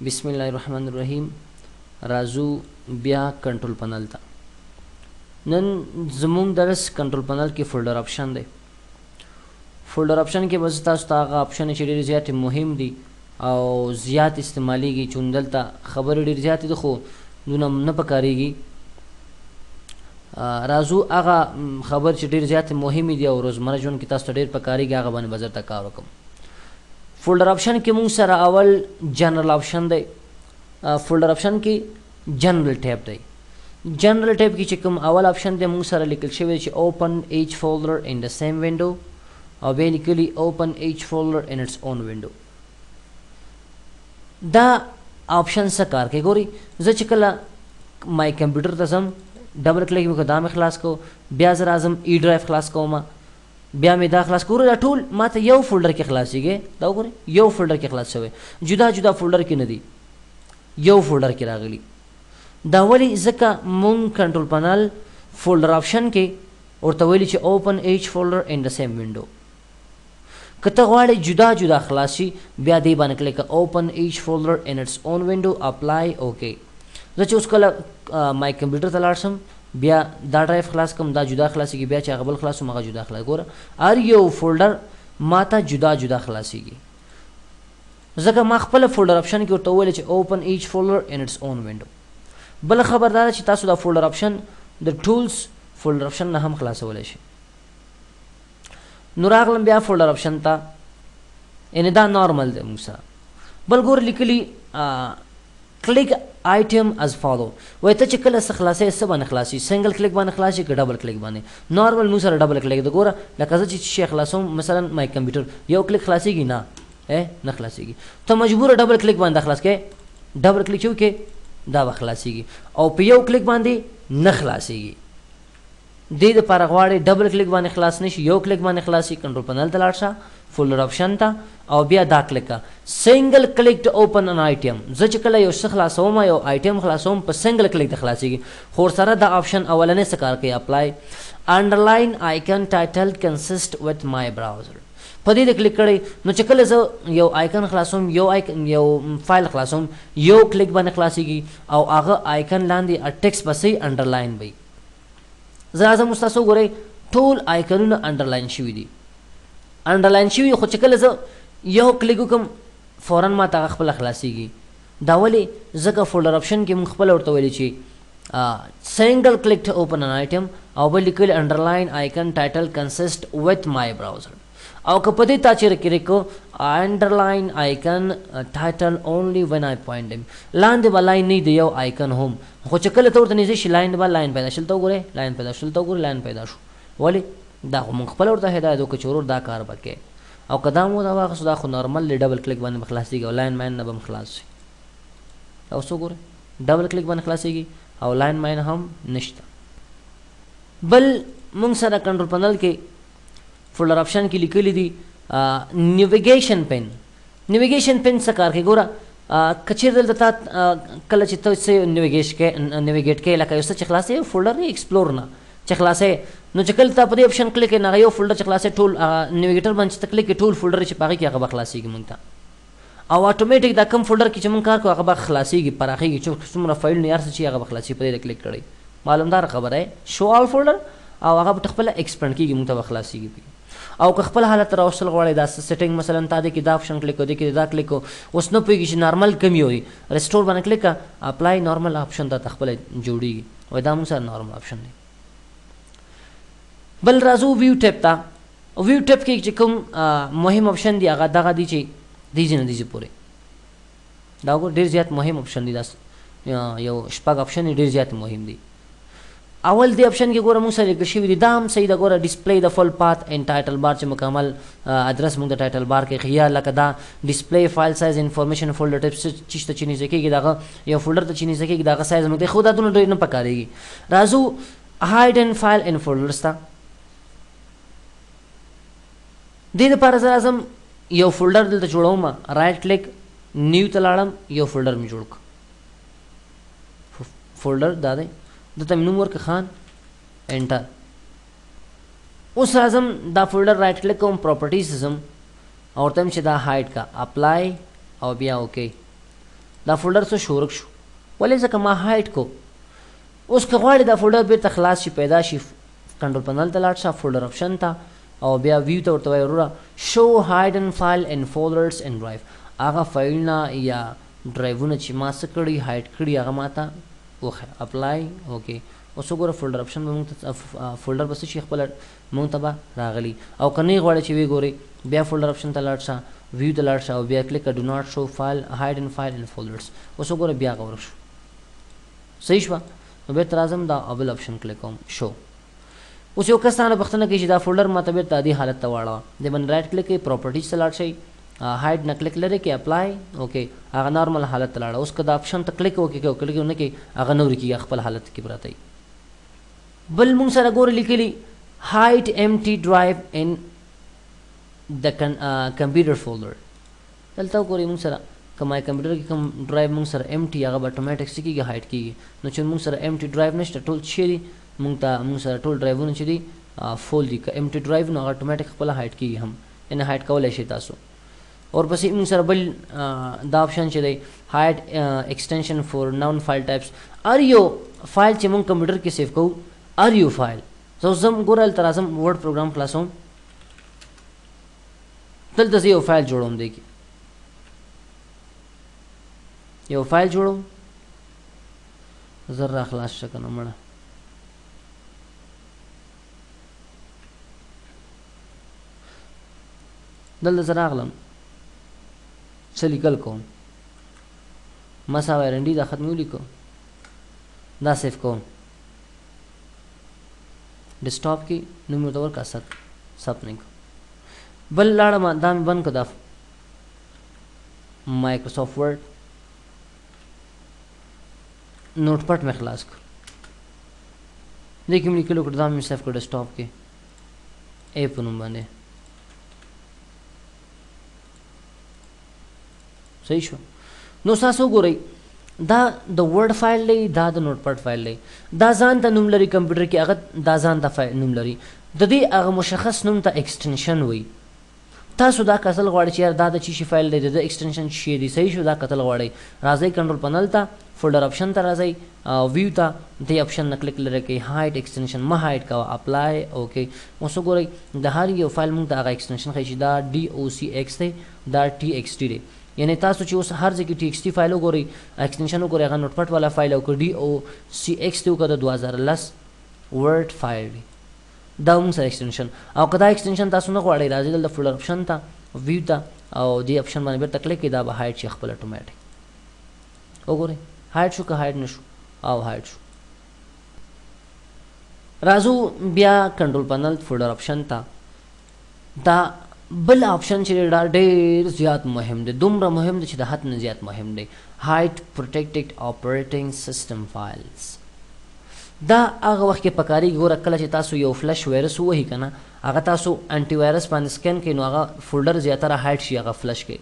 بسم الله الرحمن الرحیم. راځو بیا کنټرول پنل ته. نن زموږ درس کنټرول پنل کې فولډر افشن دی. فولډر افشن کې بس تاسو ته هغه افشن چې ډېر زیات مهم دي او زیات استعمالیږي چې دلته خبرې ډېر زیاتې دي خو دونه نه پکارېږي. راځو هغه خبر چې ډېر زیات مهمې دي او روزمره ژوند کې تاسو ته ډېر پکارېږي هغه باندې به زه درته کار وکړم. فولډر آپشن کې مونږ سره اول جنرل آپشن دی. فولډر آپشن کې جنرل ټیب دی. جنرل ټیب کې چې کوم اول آپشن دی مونږ سره لیکل شوی چې اوپن ایچ فولډر ان د سیم وینډو او بیا لیکلي اوپن ایچ فولډر ان اټس اون وینډو. دا آپشن څه کار کوي ګوري. زه چې کله مای کمپیوټر ته ځم ډبل کلیک مې دا مې خلاص کو بیا زه راځم ای ډرایو خلاص کوم بیا مې دا خلاص کړو. دا ټول ماته یو فولډر کې خلاصېږي. دا وګورئ یو فولډر کې خلاص شوی جدا جدا فولډر کې نه دي یو فولډر کې راغلي. دا ولې ځکه مونږ کنټرول پنل فولډر آپشن کې ورته ویلي چې اوپن ایچ فولډر ان د سیم وینډو. که ته غواړې جدا جدا خلاص شي بیا دې باندې کلیک اوپن ایچ فولډر ان اټس اون وینډو اپلای اوکې. زه چې اوس کله مای کمپیوټر ته لاړ شم بیا دا ډرایو خلاص کوم دا جدا خلاصېږي بیا چې هغه بل خلاصوم هغه جدا خلاص. ګوره هر یو فولډر ماته جدا جدا خلاصېږي ځکه ما خپله فولډر آپشن کې ورته وویل چې اوپن ایچ فولډر ان اټس اون وینډو. بله خبر دا ده چې تاسو دا فولډر آپشن د ټولز فولډر آپشن نه هم خلاصولی شئ. نو راغلم بیا فولډر آپشن ته یعنې دا نارمل دی موږ سره. بل ګوره لیکلي کلیک آیټم از فالو. وایي ته چې کله څه خلاصوې څه باندې خلاصوي سنګل کلیک باندې خلاصوي که ډبل کلیک باندې. نارمل موږ سره ډبل کلیک ده. ګوره لکه زه چې شی خلاصوم مثلا مای کمپیوټر یو کلیک خلاصېږي نه خلاصېږي. ته مجبوره ډبل کلیک باندې خلاص کړې ډبل کلیک چې وکړې دا به خلاصېږي او په یو کلیک باندې نه خلاصېږي. دې دپاره غواړې ډبل کلیک باندې خلاص نه شي یو کلیک باندې خلاصي کنټرول پنل ته لاړ شه فولډر آپشن ته او بیا دا کلیک کړه سنګل کلیک ټو اوپن ان آیټم. زه چې کله یو څه خلاصوم یو آیټم خلاصوم په سنګل کلیک ته خلاصېږي خو ورسره دا آپشن اولنی څه کار کوي اپلای انډرلاین آیکن ټایټل کنسسټ وت مای براوزر. په دې د کلیک کړئ نو چې کله زه یو آیکن خلاصوم یو فایل خلاصوم یو کلیک باندې خلاصېږي او هغه آیکن لاندې ټیکس پسې انډرلاین وي. زه راځم اوس تاسو وګورئ ټول آیکنونه انډرلاین شوي دي انډرلاین شوي خو چې کله زه یو کلیک وکړم فورا ماته هغه خپله خلاصېږي. دا ولې ځکه فولډر آپشن کې موږ خپله ورته ویلي چې سنګل کلیک ټو اوپن ان آیټم او بل لیکلي انډرلاین آیکن ټایټل کنسسټ وت مای براوزر او که په دې تا چېرې کلیک کړو انډرلاین آیکن ټایټل اونلی وین آی پوینټ یم لاندې به لاین نه دی یو آیکن هم خو چې کله ته ورته نږدې شي لاین به لاین پیدا شل ته وګورئ لاین پیدا شل ته وګورئ لاین پیدا شو. ولې دا خو موږ خپله ورته هدایت وکړو چې ورور دا کار به کوې او که دا مو دا واخیستو دا خو نارمل دی ډبل کلیک باندې به خلاصېږي او لاین ماین نه به هم خلاص شي. اوس وګورئ ډبل کلیک باندې خلاصېږي او لاین ماین هم نشته. بل موږ سره کنټرول پنل کې فولډر آپشن کې لیکلي دي نیویګیشن پین. نیویګیشن پین څه کار کوي ګوره که چېرې دلته تا کله چې ته څه نیویګیټ کوې لکه یو څه چې خلاصوې فولډر نه ایکسپلور نه چې خلاصوې نو چې کله ته په دې آپشن کلیک کړې نو هغه یو فولډر چې خلاصوې ټول نیویګیټر باندې چې ته کلیک کړې ټول فولډر چې په هغې کې هغه به خلاصېږي موږ ته او اټومیټیک دا کم فولډر کې چې موږ کار کوو هغه به خلاصېږي پراخېږي چې څومره فایل نه هر څه چې هغه به خلاصېږي په دې کلیک کړئ. معلومدار خبره شو آل فولډر او هغه به خپله ایکسپینډ کېږي موږ ته به خلاصېږي. او که خپل حالت راوستل غواړئ دا سیټینګ مثلا تا دې کې دا آپشن کلیک کړو دې کې دا کلیک کړو اوس نه پوهېږي چې نارمل کم یې وي ریسټور باندې کلیک کړه اپلای نارمل آپشن ته خپله جوړېږي وایي دا موږ سره نارمل آپشن دی. بل راځو ویو ټیپ ته. ویو ټیپ کې چې کوم مهم آپشن دی هغه دغه دی چې دیجې نه دیجې پورې دا وګوره ډېر زیات مهم آپشن دی. دا یو شپږ آپشن یې ډېر زیات مهم دی. اول دی آپشن کې ګوره موږ سره لیکل شوي دي دا هم صحیح ده ګوره ډسپلی د فل پات ان ټایټل بار چې مکمل ادرس موږ د ټایټل بار کې یا لکه دا ډسپلی فایل سایز انفارمیشن فولډر ټیپ چې ته چې نږدې کېږي دغه یو فولډر ته چې نږدې کېږي دغه سایز موږ دی خو دا دونه ډېر نه پکارېږي. راځو هایډ ان فایل ان فولډرز ته. دې دپاره زه راځم یو فولډر دلته جوړوم رایټ کلیک نیو ته لاړم یو فولډر مې جوړ کړ فولډر دا دی دلته مې نوم ورکړه خان انټر. اوس راځم دا فولډر رایټ کلیک کوم پراپرټیز ځم او ورته چې دا هایډ کا اپلای او بیا اوکې دا فولډر څه شورک شو ولې ځکه ما هایډ کو اوس که غواړې دا فولډر بیرته خلاص شي پیدا شي کنټرول پنل ته لاړ شه فولډر آپشن ته او بیا ویو ته ورته وایي وروره شو هایډن فایل ان فولډرز ان ډرایو هغه فایلونه یا ډرایوونه چې ما څه کړي هایډ کړي هغه ما ته وښیه اپلای اوکې اوس وګوره فولډر آپشن به مونږ ته فولډر به څه شي خپله مونږ ته به راغلي او که نه یې غواړې چې ویې ګورې بیا فولډر آپشن ته لاړ شه ویو ته لاړ شه او بیا کلیک ډو ناټ شو فایل هایډن فایل ان فولډرز اوس وګوره بیا هغه ورک شو صحیح شوه نو بیرته راځم دا بل آپشن کلیک کوم شو اوس یو کس تانه پوښتنه کوي چې دا فولډر ماته بیرته دې حالت ته واړوه دې باندې رایټ کلیک کوئ پراپرټیز ته لاړ شئ هایډ نه کلیک لري کې اپلای اوکې هغه نارمل حالت ته لاړه اوس که دا آپشن ته کلیک وکړي که کلیک ونه کړي هغه نه ورکېږي خپل حالت کې پراته بل مونږ سره ګوره لیکلي hide empty drive in the computer folder دلته وګورئ مونږ سره که مای کمپیوټر کې کوم ډرایو مونږ سره empty هغه به اتوماټیک څه کېږي هایډ کېږي نو چې مونږ سره empty ډرایو نشته ټول څه دي مونږ سره ټول ډرایوونه چې دي فول دي که empty ډرایو نو هغه اتوماټیک خپله هایډ کېږي هم یعنې هایډ کولی شئ تاسو اور پسې مونږ سره بل دا آپشن چې دی hide extension for non file types هر یو فایل چې مونږ کمپیوټر کې سیف کوو هر یو فایل زه اوس ځم ګوره هلته راځم ورډ پروګرام خلاصوم دلته زه یو فایل جوړوم دی کې یو فایل جوړوم زر را خلاص شه که نه مړه دلته زه راغلم څه لیکل کوم مساوی رنډي دا ختمي ولیکو دا سیف کوم ډیسکټاپ کې نوم ورته ورکړه ثبت نه کړو بل لاړم دا مې بند کړه دا مایکروسافټ ورډ نوټ پټ مې خلاص کړ دې کې مې لیکلو کړه دا مې سیف کړ ډیسکټاپ کې ای په نوم باندې صحیح شو نو تاسو وګورئ دا د ورډ فایل دی دا د نوټ پټ فایل دی دا ځان ته نوم لري کمپیوټر کې هغه دا ځان ته نوم لري د دې هغه مشخص نوم ته ایکسټنشن وایي تاسو دا کتل غواړئ چې یار دا د چی شي فایل دی د ایکسټنشن شي دی صحیح شو دا کتل غواړئ راځئ کنټرول پنل ته فولډر آپشن ته راځئ ویو ته دې آپشن نه کلیک لري کوي هایډ ایکسټنشن مه هایډ کوه اپلای اوکې اوس وګورئ د هر یو فایل موږ ته هغه ایکسټنشن ښایي چې دا ډي او سی ایکس دی دا ټي ایکس ټي دی یعنی تاسو چې اوس هر ځای کې ټي ایکس ټي فایل وګورئ ایکسټنشن وګورئ هغه نوټ پټ والا فایل او که ډي او سی ایکس دی وکړه د 2010 ورډ فایل دی دا موږ سره ایکسټنشن او که دا ایکسټنشن تاسو نه غواړئ راځئ دلته فولډر آپشن ته ویو ته او دې آپشن باندې بیرته کلیک کړئ دا به هایډ شي خپل اتوماټیک وګورئ هایډ شو که هایډ نه شو او هایډ شو راځو بیا کنټرول پنل فولډر آپشن ته دا بل آپشن چې دا ډېر زیات مهم دی دومره مهم دی چې د حد نه زیات مهم دی هایډ پروټیکټډ اپریټنګ سیسټم فایلز دا هغه وخت کې پکاري ګوره کله چې تاسو یو فلش وایرس ووهي که نه هغه تاسو انټي وایرس باندې سکین کوي نو هغه فولډر زیاتره هایډ شي هغه فلش کوي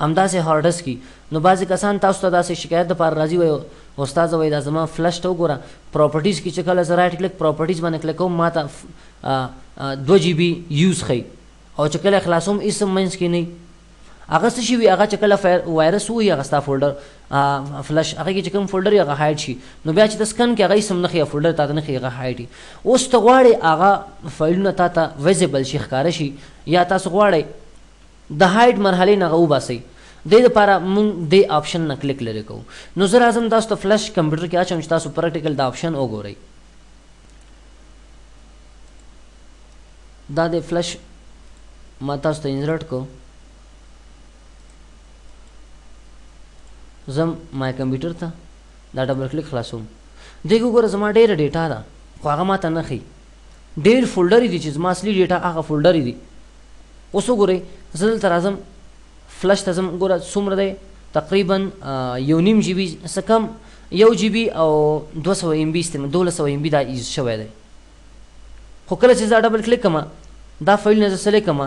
همداسې هارډس کې نو بعضې کسان تاسو ته داسې شکایت دپاره راځي وایي استاد وایي دا زما فلش ته وګوره پراپرټیز کې چې کله زه رایټ کلیک پراپرټیز باندې کلیک کوم ما ته 2 GB یوز ښیي او چې کله خلاصوم هېڅ هم منځ کې نه هغه څه شي وي هغه چې کله وایرس ووهي هغه ستا فولډر فلش هغه کې چې کوم فولډر وي هغه هایډ شي نو بیا چې ته سکن کې هغه هېڅ هم نه ښیي فولډر تا ته نه ښیي هغه هایډ وي اوس ته غواړې هغه فایلونه تا ته ویزیبل شي ښکاره شي یا تاسو غواړئ د هایډ مرحلې نه هغه وباسئ دې دپاره مونږ دې آپشن نه کلیک لرې کوو نو زه راځم تاسو ته فلش کمپیوټر کې اچوم چې تاسو پریکټیکل دا آپشن وګورئ دا د فلش ما تاسو ته انسرټ کو زم مای کمپیوټر ته دا ډبل کلیک خلاصوم دې وګوره زما ډېره ډیټا ده خو هغه ما ته نه ښیي ډېر فولډرې دي چې زما اصلي ډیټا هغه فولډرې دي اوس وګورئ زه دلته راځم فلش ته ځم ګوره څومره دی تقریبا 1.5 GB څه کم 1 GB او 200 MB 1200 MB دا ایز شوی دی خو کله چې زه ډبل کلیک کوم دا فایل نه زه سلیکټ کوم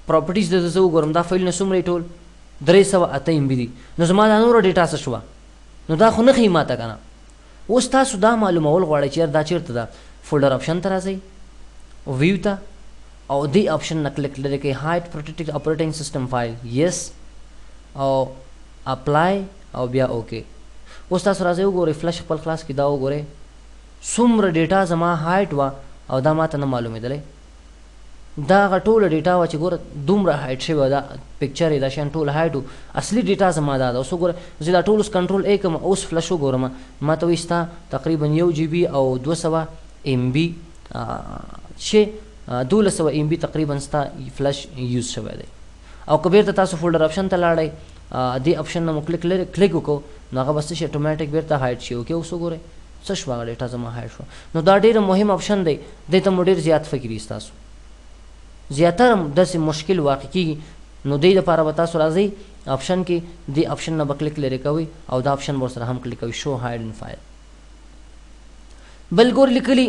پراپرټیز د زه وګورم دا فایل نه څومره ټول 308 MB دي نو زما دا نوره ډیټا څه شوه نو دا خو نه ښیي ماته که نه اوس تاسو دا معلومول غواړئ چې دا چېرته ده فولډر آپشن ته راځئ ویو ته او دې آپشن نه کلیک لرې کوئ هایډ پروټیکټډ اپریټنګ سیسټم فایل یس او اپلای او بیا اوکې. اوس تاسو راځئ وګورئ فلش خپل خلاص کړئ، دا وګورئ څومره ډیټا زما هایټ وه او دا ماته نه معلومېدلی. دا هغه ټوله ډیټا وه چې ګوره دومره هایټ شوې دا پکچر یې دا شیان ټول هایټ و، اصلي ډیټا زما دا ده. اوس وګوره زه دا ټول اوس کنټرول ای کوم، اوس فلش وګورم ما ته وایي ستا تقریبا 1 GB او 200 MB چې 1200 MB تقریبا ستا فلش یوز شوی دی. او که بیرته تاسو فولډر اپشن ته لاړئ دې اپشن نه مو کلیک وکړو نو هغه به څه شي اتوماټیک بیرته هایټ شي. اوکې اوس وګورئ څه شوه هغه ډیټا زما هایټ شوه. نو دا ډېر مهم اپشن دی، دې ته مو ډېر زیات فکر وي ستاسو، زیاتره داسې مشکل واقع کېږي. نو دې دپاره به تاسو راځئ اپشن کې دې اپشن نه به کلیک لرې کوئ او دا اپشن به ورسره هم کلیک کوئ شو هایډ ان فایل. بل ګور لیکلي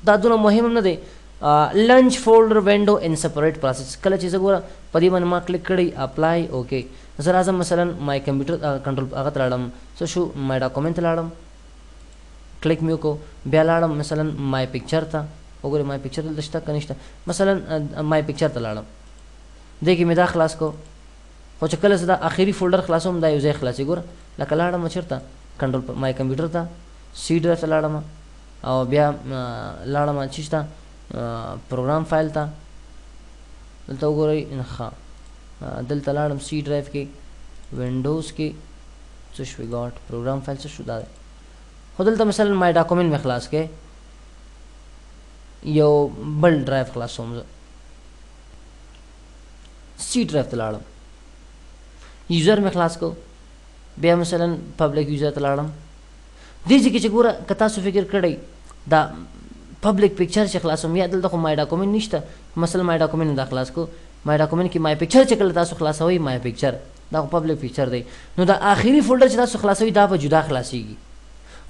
دا دونه مهم نه دی لنچ فولډر وینډو ان سپریټ پروسس. کله چې زه ګوره په دې باندې ما کلیک کړی اپلای اوکې زه راځم مثلا مای کمپیوټر کنټرول هغه ته لاړم څه شو مای ډاکومنټ ته لاړم کلیک مې وکړو بیا لاړم مثلا مای پکچر ته وګورئ مای پکچر دلته شته که نشته مثلا مای پکچر ته لاړم دې کې مې دا خلاص کړو خو چې کله زه دا آخري فولډر خلاصوم دا یو ځای خلاصي ګوره لکه لاړم چېرته کنټرول مای کمپیوټر ته سی ډرایو ته لاړم او بیا لاړم چې ته پروګرام فایل ته دلته وګورئ ښه دلته لاړم سی ډرایو کې وینډوز کې څه شوي ګاټ پروګرام فایل څه شو دا دی خو دلته مثلا مای ډاکومنټ مې خلاص کې یو بل ډرایو خلاصوم زه سی ډرایو ته لاړم یوزر مې خلاص کو بیا مثلا پبلک یوزر ته لاړم دې ځای کې چې ګوره که تاسو فکر کړئ دا پبلک پکچر چې خلاصوم یا دلته خو مای ډاکومنټ نشته مثلا مای ډاکومنټ دا خلاص کو مای ډاکومنټ کې مای پکچر چې کله تاسو خلاصوئ مای پکچر دا خو پبلک پکچر دی نو دا آخري فولډر چې تاسو خلاصوئ دا به جدا خلاصیږي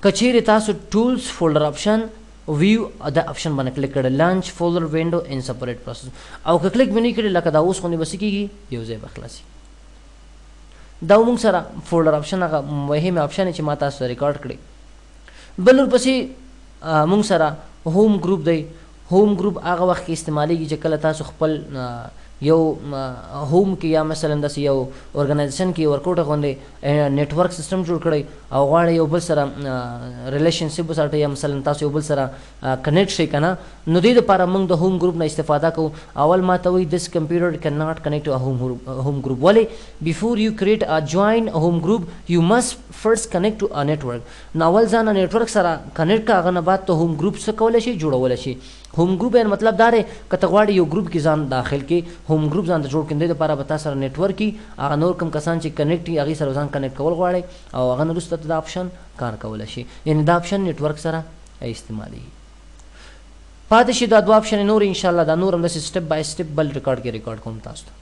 که چیرې تاسو ټولز فولډر اپشن ویو دا اپشن باندې کلیک کړئ لانچ فولډر وینډو ان سپریټ پروسس او که کلیک به نه کړئ لکه دا اوس غوندې به څه کېږي یو ځای به خلاصي دا موږ سره فولډر اپشن هغه مهم اپشن چې ما تاسو ریکارډ کړی بل ورپسې موږ سره هوم ګروپ دی هوم ګروپ هغه وخت کې استعمالیږي چې کله تاسو خپل یو هوم کې یا مثلا داسې یو ارګنایزیشن کې ورکوټه غوندې نیټورک سیسټم جوړ کړئ او غواړئ یو بل سره ریلیشنشپ وساتئ یا مثلا تاسو یو بل سره کنیکټ شئ که نه نو دې دپاره موږ د هوم ګروپ نه استفاده کوو اول ما ته وایي دس کمپیوټر کین ناٹ کنیکټ ټو هوم ګروپ ولې بیفور یو کریټ ا جوین هوم ګروپ یو مسټ فرست کنیکټ ټو ا نیټورک نو اول ځان نیټورک سره کنیکټ کا هغه نه بعد ته هوم ګروپ څه کولی شي جوړولی شي هوم ګروپ یعنې مطلب دا دی که ته غواړې یو ګروپ کې ځان داخل کې هوم ګروپ ځان ته جوړ کړي دې دپاره به تا سره نیټورک وي هغه نور کوم کسان چې کنیکټ وي هغې سره ځان کنیکټ کول غواړئ او هغه نه وروسته ته دا اپشن کار کولی شي یعنې دا اپشن نیټورک سره استعمالېږي پاتې شي دا دوه اپشن نور انشاءالله دا نور هم داسې سټپ بای سټپ بل ریکارډ کې ریکارډ کوم تاسو ته